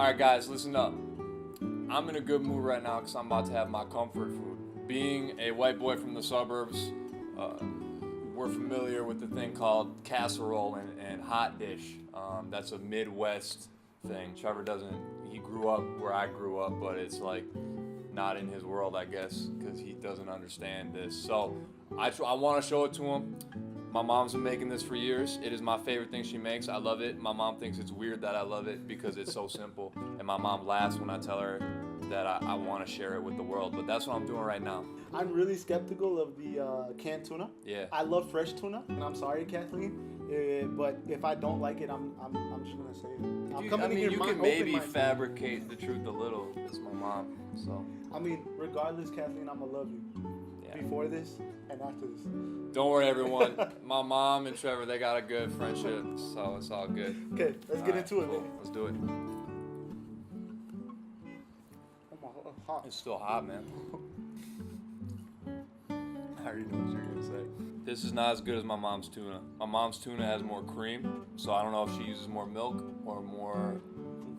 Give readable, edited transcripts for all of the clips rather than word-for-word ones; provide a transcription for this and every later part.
Alright guys, listen up. I'm in a good mood right now because I'm about to have my comfort food. Being a white boy from the suburbs, we're familiar with the thing called casserole and hot dish. That's a Midwest thing. Trevor he grew up where I grew up, but it's like not in his world, I guess, because he doesn't understand this. So I want to show it to him. My mom's been making this for years. It is my favorite thing she makes. I love it. My mom thinks it's weird that I love it because it's so simple. And my mom laughs when I tell her that I want to share it with the world. But that's what I'm doing right now. I'm really skeptical of the canned tuna. Yeah. I love fresh tuna, and I'm sorry, Kathleen, but if I don't like it, I'm just gonna say it. You can maybe fabricate the truth a little. It's my mom, so. I mean, regardless, Kathleen, I'ma love you. Yeah. Before this and after this. Don't worry, everyone. My mom and Trevor, they got a good friendship, so it's all good. Okay, let's get into it. Cool. Let's do it. Hot. It's still hot, man. I already know what you're gonna say. This is not as good as my mom's tuna. My mom's tuna has more cream, so I don't know if she uses more milk or more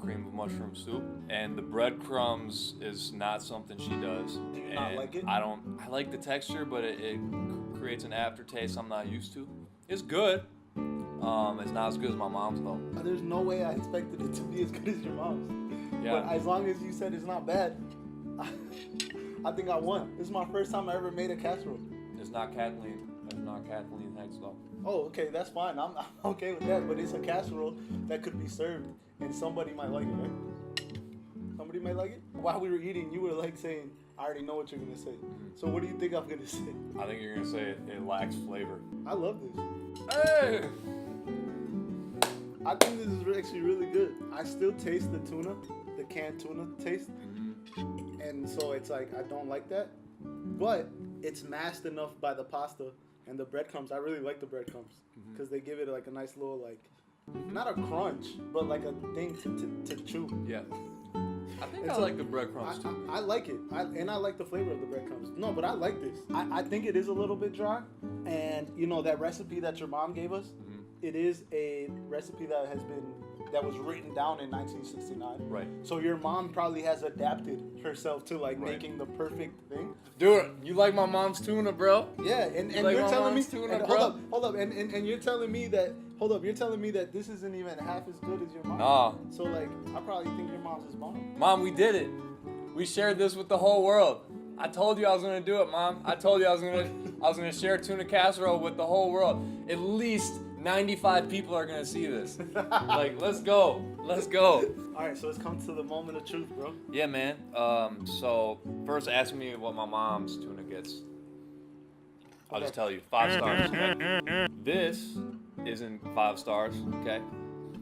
cream of mushroom soup. And the breadcrumbs is not something she does. Do you not like it? I like the texture, but it creates an aftertaste I'm not used to. It's good. It's not as good as my mom's though. There's no way I expected it to be as good as your mom's. Yeah. But as long as you said it's not bad, I think I won. This is my first time I ever made a casserole. It's not Kathleen. It's not Kathleen Hex though. Oh, okay, that's fine. I'm okay with that. But it's a casserole that could be served, and somebody might like it, right? Somebody might like it. While we were eating, you were like saying, "I already know what you're gonna say." So what do you think I'm gonna say? I think you're gonna say it lacks flavor. I love this. Hey! I think this is actually really good. I still taste the tuna, the canned tuna taste. And so it's like, I don't like that. But it's masked enough by the pasta and the breadcrumbs. I really like the breadcrumbs because they give it like a nice little, like, not a crunch, but like a thing to chew. Yeah. I think I like the breadcrumbs too. I like it. And I like the flavor of the breadcrumbs. No, but I like this. I think it is a little bit dry. And, you know, that recipe that your mom gave us, it is a recipe that was written down in 1969. Right. So your mom probably has adapted herself to like making the perfect thing. Dude, you like my mom's tuna, bro? Yeah, and like you're telling me tuna, and bro? hold up, and you're telling me that you're telling me that this isn't even half as good as your mom. Nah. So like, I probably think your mom's is bomb. Mom, we did it. We shared this with the whole world. I told you I was gonna do it, Mom. I told you I was gonna share tuna casserole with the whole world. At least 95 people are gonna see this. Like, let's go. Let's go. All right, so it's come to the moment of truth, bro. Yeah, man. So first ask me what my mom's tuna gets. I'll just tell you, 5 stars. Okay? This isn't 5 stars, okay?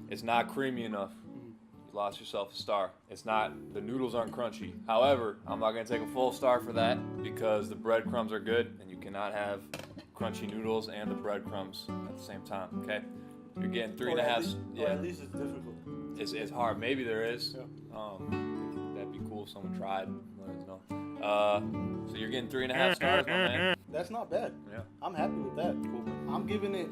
It's not creamy enough. You lost yourself a star. The noodles aren't crunchy. However, I'm not gonna take a full star for that because the breadcrumbs are good and you cannot have crunchy noodles and the breadcrumbs at the same time, okay? You're getting 3.5. Or at least it's difficult. It's hard. Maybe there is. Yeah. That'd be cool if someone tried. Let us know. So you're getting 3.5 stars, my man. That's not bad. Yeah. I'm happy with that. Cool. I'm giving it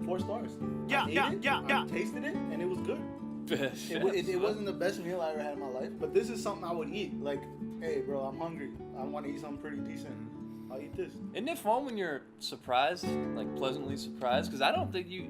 4 stars. Yeah. I tasted it and it was good. It wasn't the best meal I ever had in my life, but this is something I would eat. Like, hey, bro, I'm hungry. I want to eat something pretty decent. I'll eat this. Isn't it fun when you're surprised, like pleasantly surprised? Because I don't think you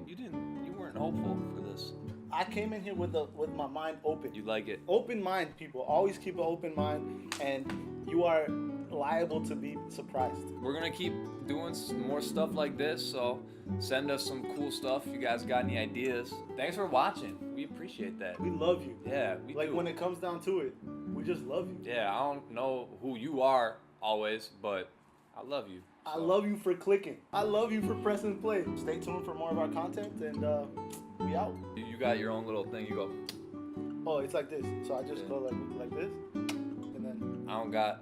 weren't hopeful for this. I came in here with my mind open. You like it? Open mind, people. Always keep an open mind, and you are liable to be surprised. We're gonna keep doing some more stuff like this, so send us some cool stuff. If you guys got any ideas? Thanks for watching. We appreciate that. We love you. Yeah, we like do. When it comes down to it, we just love you. Yeah, I don't know who you are always, but I love you. So. I love you for clicking. I love you for pressing play. Stay tuned for more of our content, and we out. You got your own little thing. You go. Oh, it's like this. So I just go like this, and then. I don't got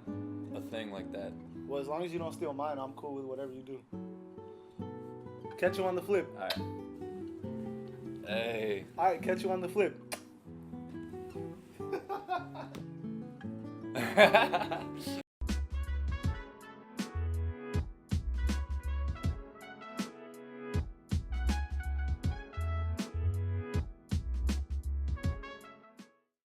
a thing like that. Well, as long as you don't steal mine, I'm cool with whatever you do. Catch you on the flip. All right. Hey. All right, catch you on the flip.